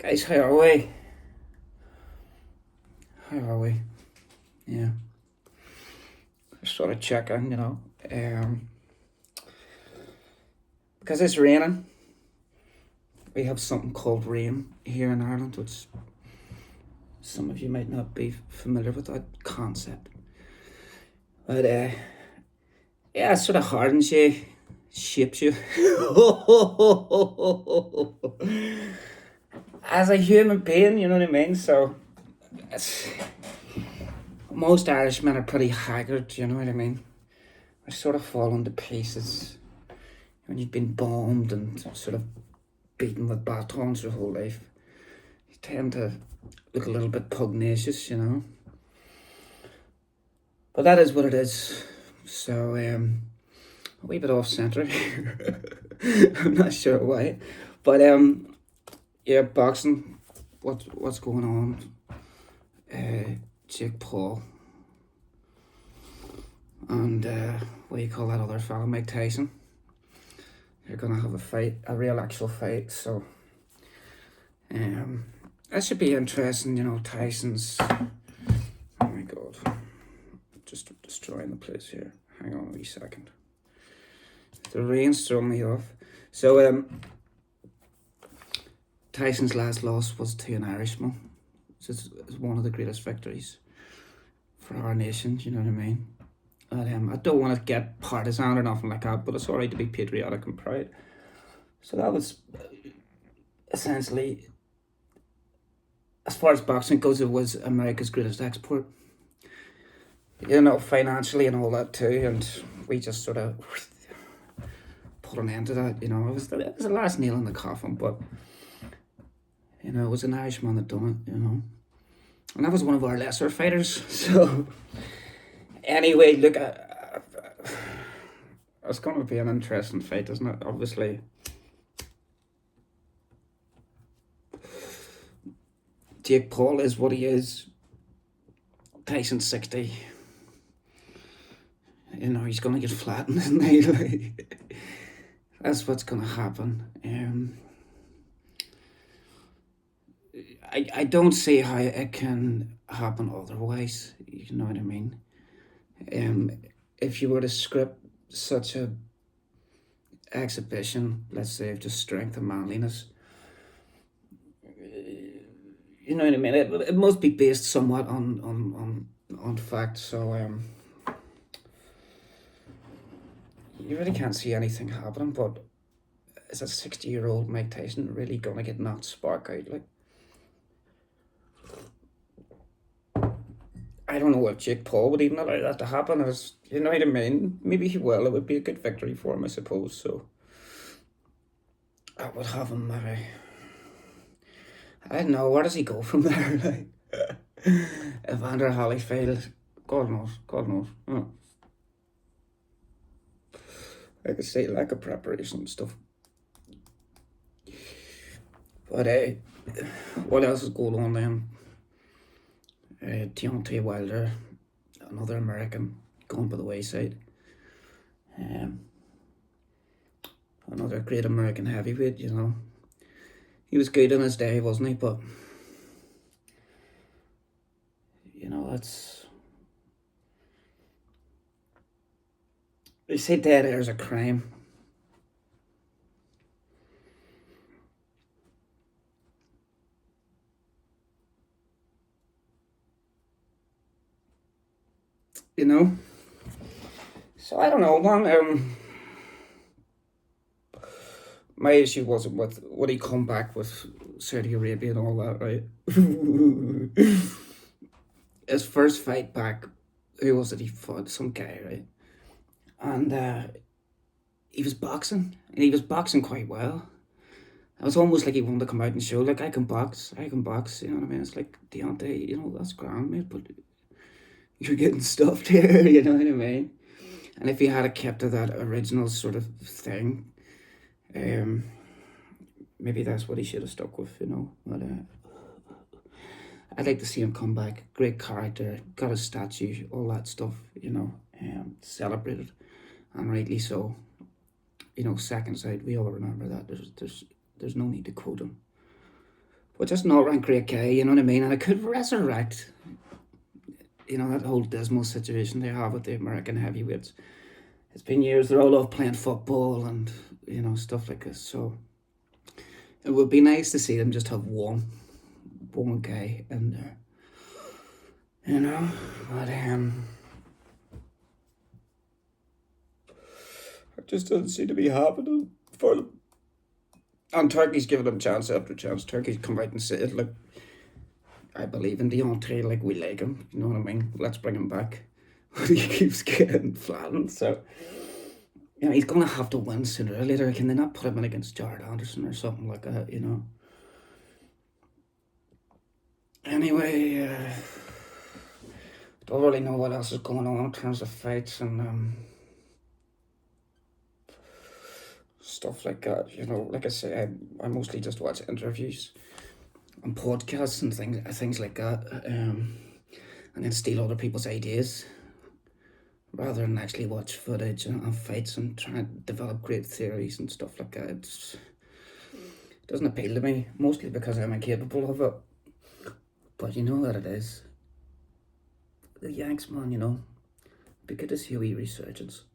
Guys, how are we? How are we? Yeah. Just sort of checking, because it's raining. We have something called rain here in Ireland, which some of you might not be familiar with that concept. But yeah, it sort of hardens you, shapes you. As a human being, you know what I mean? So it's, most Irishmen are pretty haggard, you know what I mean? They sort of fall into pieces when you've been bombed and sort of beaten with batons your whole life. You tend to look a little bit pugnacious, But that is what it is. So, a wee bit off centre here. I'm not sure why. But, yeah, boxing. What's going on? Jake Paul. And, what do you call that other fella? Mike Tyson. They're gonna have a fight, a real actual fight. So, that should be interesting. Tyson's. Oh my god, just destroying the place here. Hang on a wee second. The rain's throwing me off. So, Tyson's last loss was to an Irishman. It's one of the greatest victories for our nation. You know what I mean? And, I don't want to get partisan or nothing like that, but it's alright to be patriotic and proud. So that was essentially, as far as boxing goes, it was America's greatest export. Financially and all that too, and we just sort of put an end to that. It was the last nail in the coffin, but it was an Irishman that done it. And that was one of our lesser fighters. So anyway, look, it's going to be an interesting fight, isn't it? Obviously. Jake Paul is what he is. Tyson's 60. He's going to get flattened, isn't he? That's what's going to happen. I don't see how it can happen otherwise. You know what I mean? If you were to script such a exhibition, let's say, of just strength and manliness, you know what I mean? It must be based somewhat on fact. So you really can't see anything happening. But is a 60-year-old Mike Tyson really gonna get knocked spark out? Like, I don't know if Jake Paul would even allow that to happen. You know what I mean? Maybe he will. It would be a good victory for him, I suppose. So I would have him. I don't know. Where does he go from there? Like, Evander Holyfield, God knows. God knows. Oh. Like I say, lack of preparation and stuff. But what else is going on then? Deontay Wilder, another American, going by the wayside. Another great American heavyweight, He was good in his day, wasn't he? But, that's... They say dead air is a crime. So I don't know, man. My issue wasn't with would he come back with Saudi Arabia and all that, right? His first fight back, who was it he fought? Some guy, right? And he was boxing, and he was boxing quite well. It was almost like he wanted to come out and show, like, I can box, you know what I mean? It's like, Deontay, that's grand, mate, but you're getting stuffed here, you know what I mean? And if he had kept to that original sort of thing, maybe that's what he should have stuck with, But I'd like to see him come back. Great character, got a statue, all that stuff, celebrated, and rightly so. Seconds out, we all remember that. There's no need to quote him. which is not rank great guy, you know what I mean? And it could resurrect, you know, that whole dismal situation they have with the American heavyweights. It's been years, they're all off playing football and, you know, stuff like this. So it would be nice to see them just have one guy in there, you know? But, it just doesn't seem to be happening for them. And Turkey's giving them chance after chance. Turkey's come out and said, look, I believe in Deontay, like, we like him, you know what I mean? Let's bring him back. He keeps getting flattened, so, you know, he's going to have to win sooner or later. Can they not put him in against Jared Anderson or something like that, you know? Anyway, don't really know what else is going on in terms of fights and stuff like that, you know. Like I say, I mostly just watch interviews and podcasts and things like that, and then steal other people's ideas rather than actually watch footage and fights and try to develop great theories and stuff like that. It doesn't appeal to me, mostly because I'm incapable of it. But you know what it is. The Yanks, man, you know. Be good to see a wee resurgence.